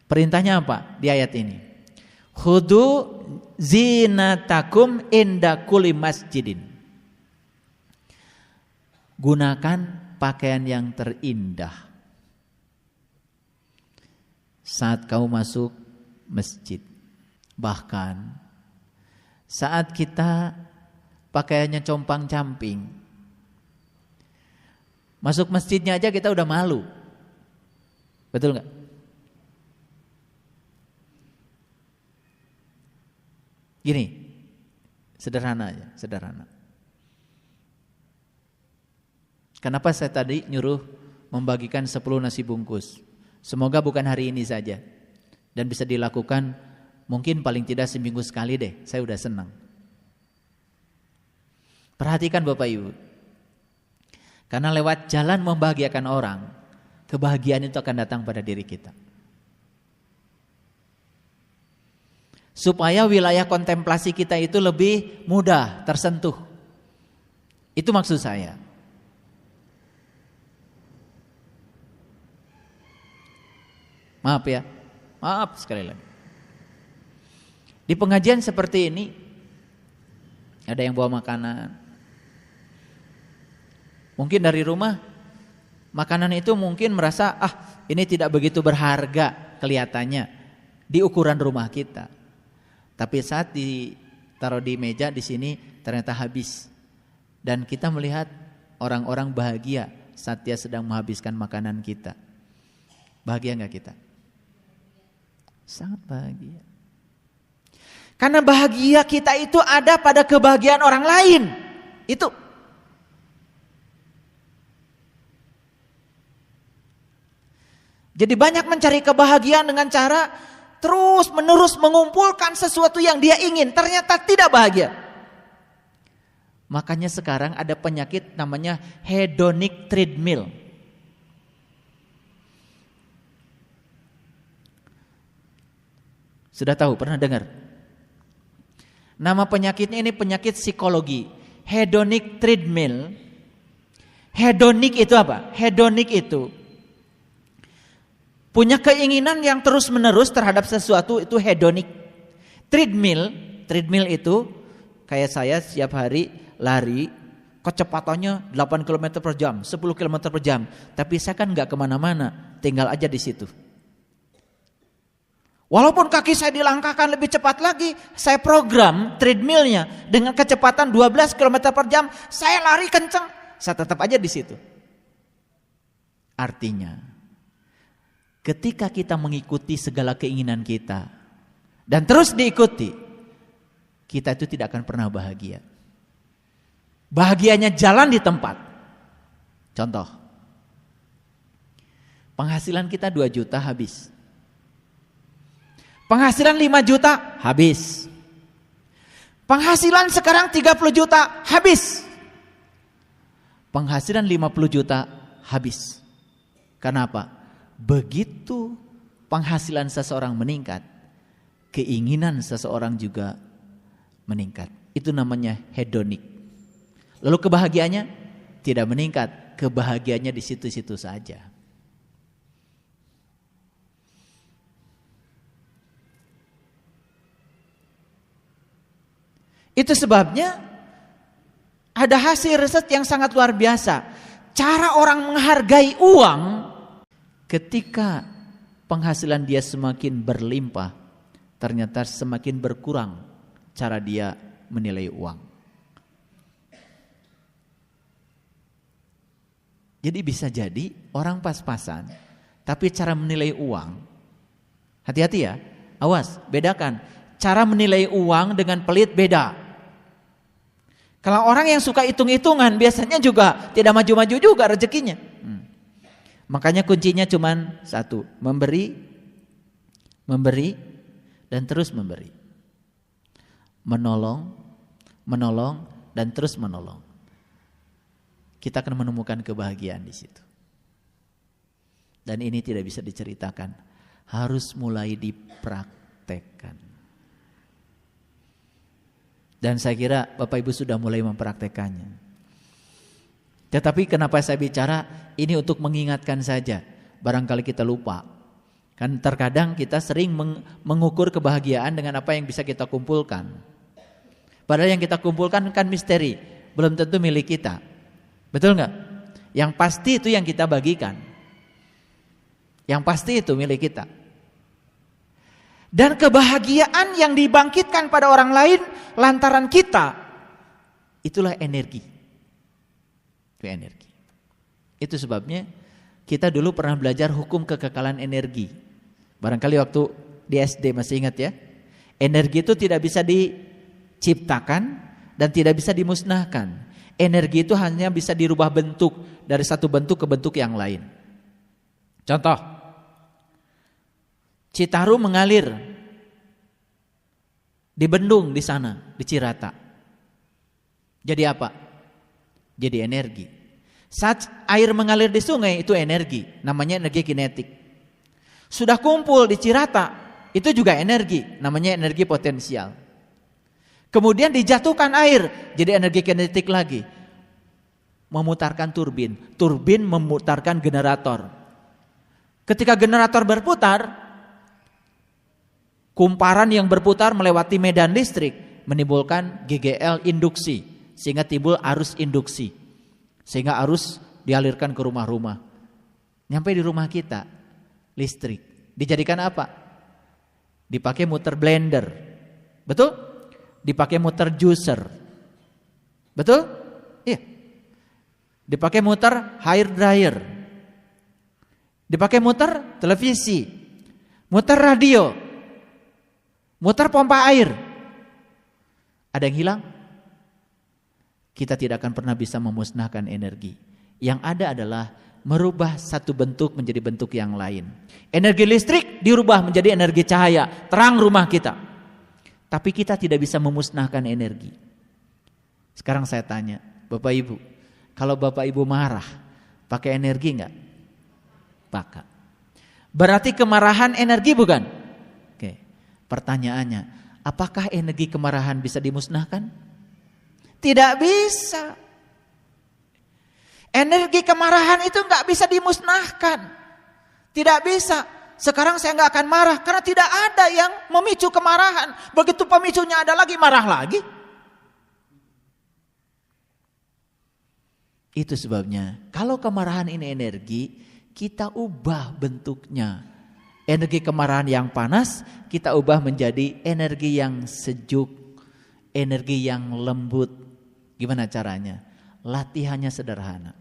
Perintahnya apa di ayat ini? Khudu zinatakum inda kulli masjidin. Gunakan pakaian yang terindah saat kau masuk masjid. Bahkan saat kita pakaiannya compang-camping, masuk masjidnya aja kita udah malu. Betul nggak? Gini, sederhana aja, sederhana. Kenapa saya tadi nyuruh membagikan 10 nasi bungkus? Semoga bukan hari ini saja, dan bisa dilakukan mungkin paling tidak seminggu sekali deh. Saya udah senang. Perhatikan Bapak Ibu, karena lewat jalan membahagiakan orang, kebahagiaan itu akan datang pada diri kita. Supaya wilayah kontemplasi kita itu lebih mudah tersentuh. Itu maksud saya. Maaf ya, maaf sekali lagi. Di pengajian seperti ini, ada yang bawa makanan. Mungkin dari rumah, makanan itu mungkin merasa, ini tidak begitu berharga kelihatannya di ukuran rumah kita. Tapi saat ditaruh di meja di sini ternyata habis. Dan kita melihat orang-orang bahagia saat dia sedang menghabiskan makanan kita. Bahagia enggak kita? Sangat bahagia. Karena bahagia kita itu ada pada kebahagiaan orang lain. Itu. Jadi banyak mencari kebahagiaan dengan cara terus menerus mengumpulkan sesuatu yang dia ingin. Ternyata tidak bahagia. Makanya sekarang ada penyakit namanya hedonic treadmill. Sudah tahu, pernah dengar? Nama penyakitnya ini penyakit psikologi. Hedonic treadmill. Hedonic itu apa? Hedonic itu punya keinginan yang terus menerus terhadap sesuatu, itu hedonic. Treadmill itu kayak saya setiap hari lari, kecepatannya 8 km per jam, 10 km per jam. Tapi saya kan gak kemana-mana, tinggal aja di situ. Walaupun kaki saya dilangkahkan lebih cepat lagi, saya program treadmillnya dengan kecepatan 12 km per jam, saya lari kenceng, saya tetap aja di situ. Artinya, ketika kita mengikuti segala keinginan kita dan terus diikuti, kita itu tidak akan pernah bahagia. Bahagianya jalan di tempat. Contoh, penghasilan kita 2 juta habis. Penghasilan 5 juta habis. Penghasilan sekarang 30 juta habis. Penghasilan 50 juta habis. Kenapa? Begitu penghasilan seseorang meningkat, keinginan seseorang juga meningkat. Itu namanya hedonic. Lalu kebahagiaannya tidak meningkat, kebahagiaannya di situ-situ saja. Itu sebabnya ada hasil riset yang sangat luar biasa. Cara orang menghargai uang ketika penghasilan dia semakin berlimpah, ternyata semakin berkurang cara dia menilai uang. Jadi bisa jadi orang pas-pasan, tapi cara menilai uang, hati-hati ya, awas, bedakan. Cara menilai uang dengan pelit beda. Kalau orang yang suka hitung-hitungan biasanya juga tidak maju-maju juga rezekinya. Makanya kuncinya cuma satu, memberi, dan terus memberi. Menolong, dan terus menolong. Kita akan menemukan kebahagiaan di situ. Dan ini tidak bisa diceritakan, harus mulai dipraktekkan. Dan saya kira Bapak Ibu sudah mulai mempraktekannya. Tetapi kenapa saya bicara ini untuk mengingatkan saja, barangkali kita lupa. Kan terkadang kita sering mengukur kebahagiaan dengan apa yang bisa kita kumpulkan. Padahal yang kita kumpulkan kan misteri, belum tentu milik kita. Betul nggak? Yang pasti itu yang kita bagikan. Yang pasti itu milik kita. Dan kebahagiaan yang dibangkitkan pada orang lain lantaran kita, itulah energi. Itu energi. Itu sebabnya kita dulu pernah belajar hukum kekekalan energi. Barangkali waktu di SD masih ingat ya. Energi itu tidak bisa diciptakan dan tidak bisa dimusnahkan. Energi itu hanya bisa dirubah bentuk dari satu bentuk ke bentuk yang lain. Contoh, Citarum mengalir di bendung di sana, di Cirata. Jadi apa? Jadi energi. Saat air mengalir di sungai itu energi, namanya energi kinetik. Sudah kumpul di Cirata, itu juga energi, namanya energi potensial. Kemudian dijatuhkan air, jadi energi kinetik lagi. Memutarkan turbin, turbin memutarkan generator. Ketika generator berputar, kumparan yang berputar melewati medan listrik menimbulkan GGL induksi, sehingga timbul arus induksi, sehingga arus dialirkan ke rumah-rumah. Nyampe di rumah kita, listrik. Dijadikan apa? Dipakai muter blender. Betul? Dipakai muter juicer. Betul? Iya. Dipakai muter hair dryer. Dipakai muter televisi. Muter radio. Muter pompa air. Ada yang hilang? Kita tidak akan pernah bisa memusnahkan energi. Yang ada adalah merubah satu bentuk menjadi bentuk yang lain. Energi listrik dirubah menjadi energi cahaya, terang rumah kita. Tapi kita tidak bisa memusnahkan energi. Sekarang saya tanya, Bapak Ibu, kalau Bapak Ibu marah, pakai energi enggak? Pakai. Berarti kemarahan energi bukan? Oke. Pertanyaannya, apakah energi kemarahan bisa dimusnahkan? Tidak bisa. Energi kemarahan itu nggak bisa dimusnahkan. Tidak bisa. Sekarang saya nggak akan marah karena tidak ada yang memicu kemarahan. Begitu pemicunya ada lagi, marah lagi. Itu sebabnya kalau kemarahan ini energi, kita ubah bentuknya. Energi kemarahan yang panas kita ubah menjadi energi yang sejuk, energi yang lembut. Gimana caranya? Latihannya sederhana.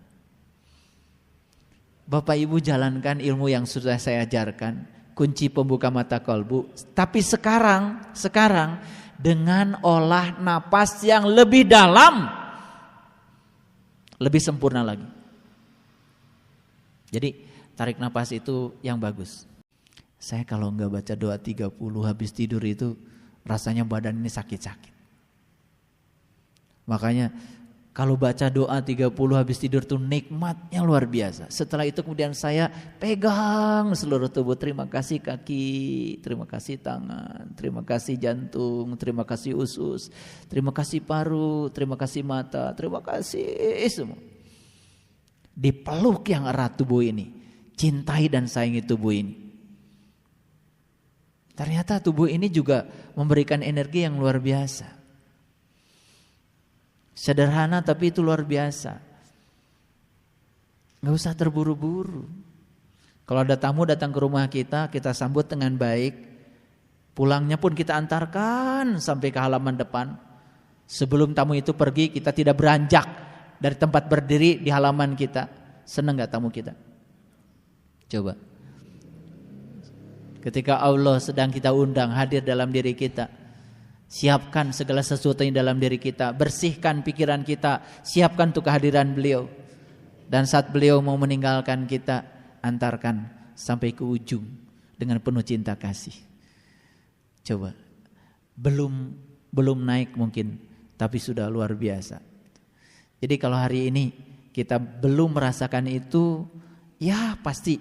Bapak Ibu jalankan ilmu yang sudah saya ajarkan, kunci pembuka mata kolbu. Tapi sekarang dengan olah napas yang lebih dalam, lebih sempurna lagi. Jadi tarik napas itu yang bagus. Saya kalau enggak baca doa 30 habis tidur itu rasanya badan ini sakit-sakit. Makanya kalau baca doa 30 habis tidur tuh nikmatnya luar biasa. Setelah itu kemudian saya pegang seluruh tubuh. Terima kasih kaki, terima kasih tangan, terima kasih jantung, terima kasih usus, terima kasih paru, terima kasih mata, terima kasih semua. Dipeluk yang erat tubuh ini. Cintai dan sayangi tubuh ini. Ternyata tubuh ini juga memberikan energi yang luar biasa. Sederhana tapi itu luar biasa. Gak usah terburu-buru. Kalau ada tamu datang ke rumah kita sambut dengan baik. Pulangnya pun kita antarkan sampai ke halaman depan. Sebelum tamu itu pergi, kita tidak beranjak dari tempat berdiri di halaman kita. Senang gak tamu kita? Coba. Ketika Allah sedang kita undang hadir dalam diri kita, siapkan segala sesuatu yang dalam diri kita, bersihkan pikiran kita, siapkan untuk kehadiran beliau. Dan saat beliau mau meninggalkan kita, antarkan sampai ke ujung dengan penuh cinta kasih. Coba, belum naik mungkin, tapi sudah luar biasa. Jadi kalau hari ini kita belum merasakan itu, ya pasti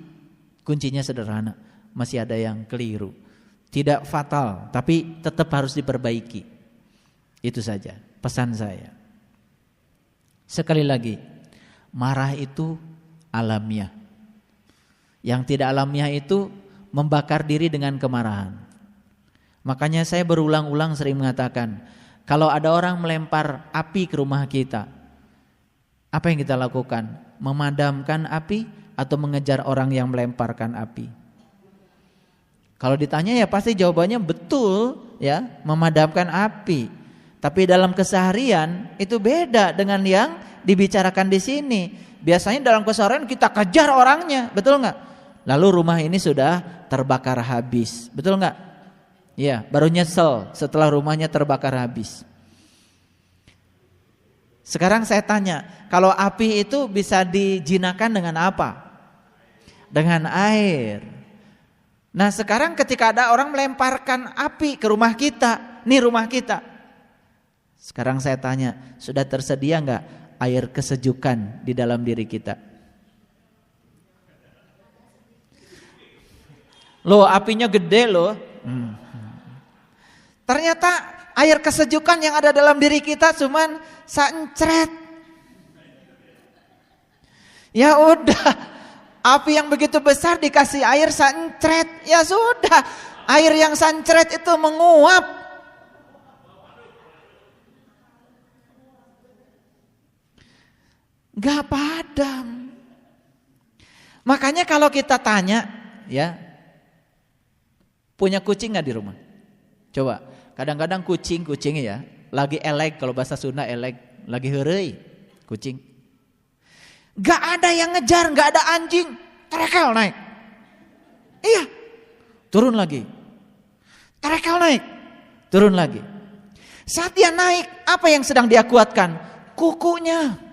kuncinya sederhana, masih ada yang keliru. Tidak fatal, tapi tetap harus diperbaiki. Itu saja pesan saya. Sekali lagi, marah itu alamiah. Yang tidak alamiah itu membakar diri dengan kemarahan. Makanya saya berulang-ulang sering mengatakan, kalau ada orang melempar api ke rumah kita, apa yang kita lakukan? Memadamkan api atau mengejar orang yang melemparkan api? Kalau ditanya ya pasti jawabannya betul ya, memadamkan api. Tapi dalam keseharian itu beda dengan yang dibicarakan di sini. Biasanya dalam keseharian kita kejar orangnya, betul nggak? Lalu rumah ini sudah terbakar habis, betul nggak? Ya, baru nyesel setelah rumahnya terbakar habis. Sekarang saya tanya, kalau api itu bisa dijinakan dengan apa? Dengan air. Nah sekarang ketika ada orang melemparkan api ke rumah kita, nih rumah kita. Sekarang saya tanya, sudah tersedia enggak air kesejukan di dalam diri kita? Loh apinya gede loh. Ternyata air kesejukan yang ada dalam diri kita cuman sancret. Ya udah, api yang begitu besar dikasih air sancret, ya sudah, air yang sancret itu menguap. Gak padam. Makanya kalau kita tanya, ya, punya kucing gak di rumah? Coba, kadang-kadang kucing ya, lagi elek, kalau bahasa Sunda elek, lagi heureuy, kucing. Gak ada yang ngejar, gak ada anjing, terekel naik. Iya, turun lagi. Terekel naik, turun lagi. Saat dia naik, apa yang sedang dia kuatkan? Kukunya.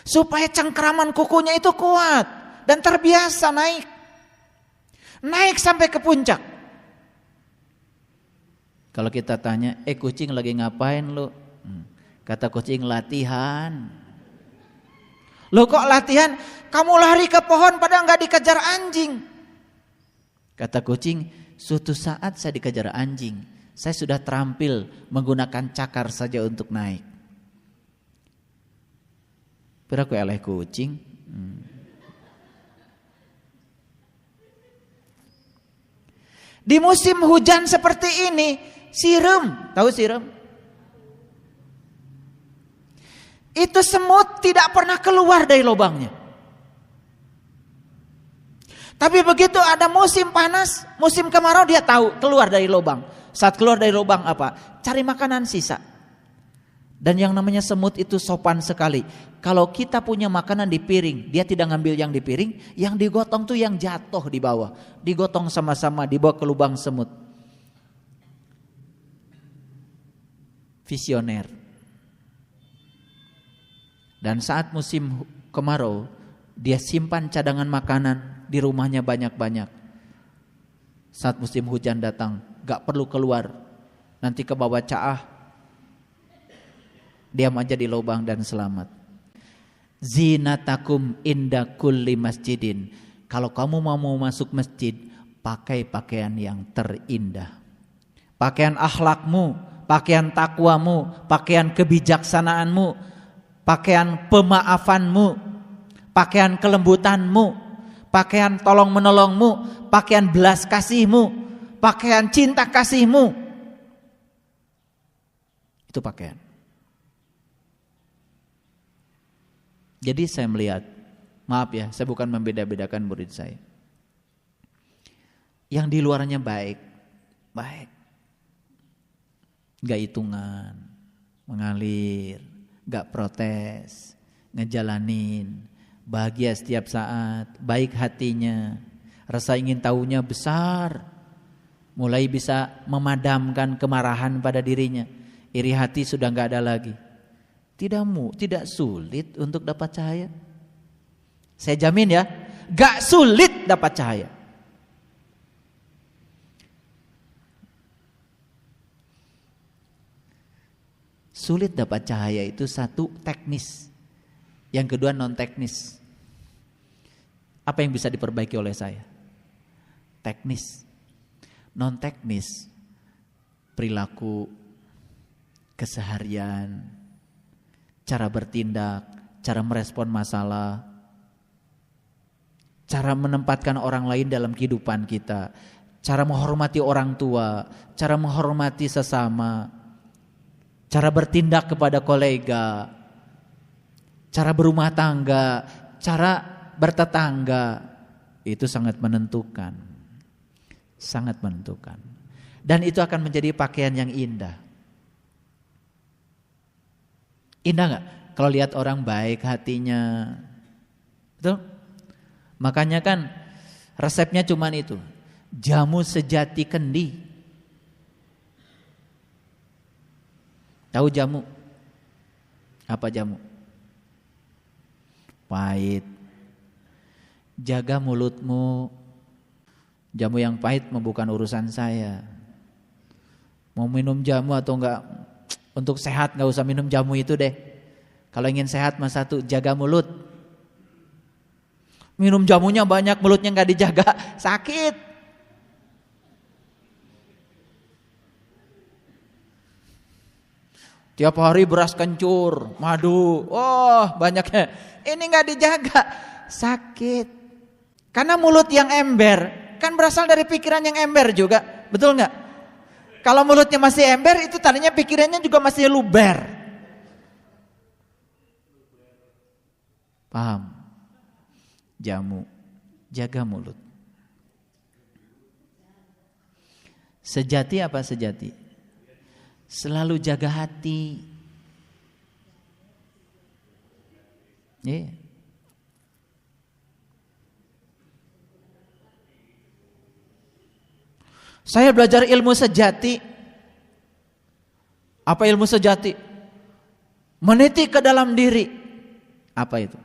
Supaya cengkeraman kukunya itu kuat dan terbiasa naik. Naik sampai ke puncak. Kalau kita tanya, kucing lagi ngapain lu? Kata kucing, latihan. Loh kok latihan? Kamu lari ke pohon padahal gak dikejar anjing. Kata kucing, suatu saat saya dikejar anjing, saya sudah terampil menggunakan cakar saja untuk naik. Peraku eleh kucing. Di musim hujan seperti ini, sirum, tahu sirum? Itu semut tidak pernah keluar dari lubangnya. Tapi begitu ada musim panas, musim kemarau, dia tahu keluar dari lubang. Saat keluar dari lubang apa? Cari makanan sisa. Dan yang namanya semut itu sopan sekali. Kalau kita punya makanan di piring, dia tidak ngambil yang di piring, yang digotong tuh yang jatuh di bawah. Digotong sama-sama, dibawa ke lubang semut. Visioner. Dan saat musim kemarau, dia simpan cadangan makanan di rumahnya banyak-banyak. Saat musim hujan datang, gak perlu keluar. Nanti ke bawah caah, diam aja di lubang dan selamat. Zinatakum inda kulli masjidin. Kalau kamu mau masuk masjid, pakai pakaian yang terindah. Pakaian akhlakmu, pakaian takwamu, pakaian kebijaksanaanmu, pakaian pemaafanmu, pakaian kelembutanmu, pakaian tolong menolongmu, pakaian belas kasihmu, pakaian cinta kasihmu. Itu pakaian. Jadi saya melihat, maaf ya, saya bukan membeda-bedakan murid saya. Yang di luarnya baik, gak hitungan, mengalir, gak protes, ngejalanin, bahagia setiap saat, baik hatinya, rasa ingin tahunya besar, mulai bisa memadamkan kemarahan pada dirinya, iri hati sudah gak ada lagi. Tidak sulit untuk dapat cahaya. Saya jamin ya, gak sulit dapat cahaya. Sulit dapat cahaya itu satu, teknis. Yang kedua non teknis. Apa yang bisa diperbaiki oleh saya? Teknis. Non teknis, perilaku, keseharian, cara bertindak, cara merespon masalah, cara cara menempatkan orang lain dalam kehidupan kita, cara menghormati orang tua, cara menghormati sesama, cara bertindak kepada kolega, cara berumah tangga, cara bertetangga, itu sangat menentukan. Sangat menentukan. Dan itu akan menjadi pakaian yang indah. Indah gak? Kalau lihat orang baik hatinya. Betul? Makanya kan resepnya cuman itu. Jamu sejati kendi. Tahu jamu? Apa jamu? Pahit. Jaga mulutmu. Jamu yang pahit bukan urusan saya. Mau minum jamu atau enggak, untuk sehat enggak usah minum jamu itu deh. Kalau ingin sehat mah satu, jaga mulut. Minum jamunya banyak, mulutnya enggak dijaga, sakit. Tiap hari beras kencur, madu, banyaknya. Ini enggak dijaga, sakit. Karena mulut yang ember kan berasal dari pikiran yang ember juga, betul nggak? Kalau mulutnya masih ember, itu tadinya pikirannya juga masih luber. Paham? Jamu, jaga mulut. Sejati apa sejati? Selalu jaga hati. Yeah. Saya belajar ilmu sejati. Apa ilmu sejati? Meniti ke dalam diri. Apa itu?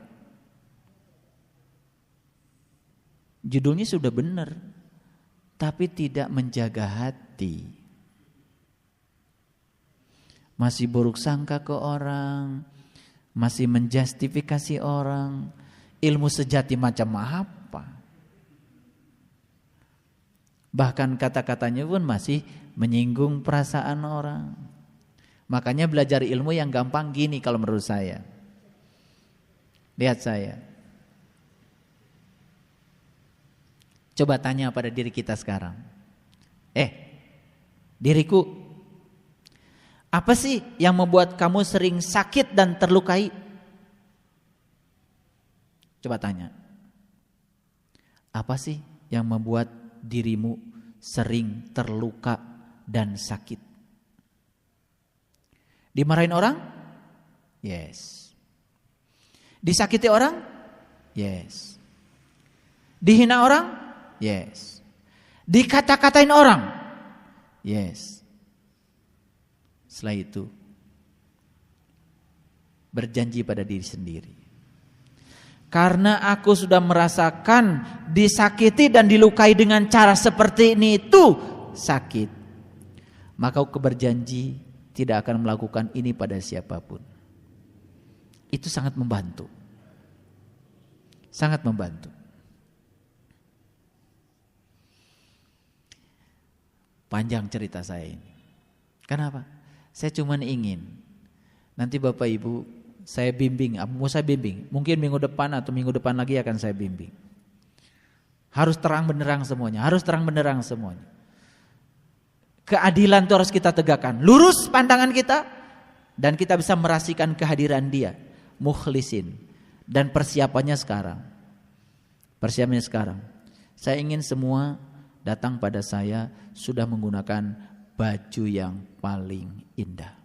Judulnya sudah benar, tapi tidak menjaga hati. Masih buruk sangka ke orang, masih menjustifikasi orang. Ilmu sejati macam apa? Bahkan kata-katanya pun masih menyinggung perasaan orang. Makanya belajar ilmu yang gampang gini kalau menurut saya. Lihat saya. Coba tanya pada diri kita sekarang. Diriku, apa sih yang membuat kamu sering sakit dan terlukai? Coba tanya. Apa sih yang membuat dirimu sering terluka dan sakit? Dimarahin orang? Yes. Disakiti orang? Yes. Dihina orang? Yes. Dikata-katain orang? Yes. Setelah itu berjanji pada diri sendiri, karena aku sudah merasakan disakiti dan dilukai dengan cara seperti ini itu sakit, maka aku berjanji tidak akan melakukan ini pada siapapun. Itu sangat membantu. Sangat membantu. Panjang cerita saya ini. Kenapa? Saya cuma ingin nanti Bapak Ibu saya bimbing, mau saya bimbing. Mungkin minggu depan atau minggu depan lagi akan saya bimbing. Harus terang benderang semuanya, harus terang benderang semuanya. Keadilan itu harus kita tegakkan, lurus pandangan kita, dan kita bisa merasakan kehadiran Dia, mukhlisin. Dan persiapannya sekarang. Persiapannya sekarang. Saya ingin semua datang pada saya sudah menggunakan baju yang paling indah.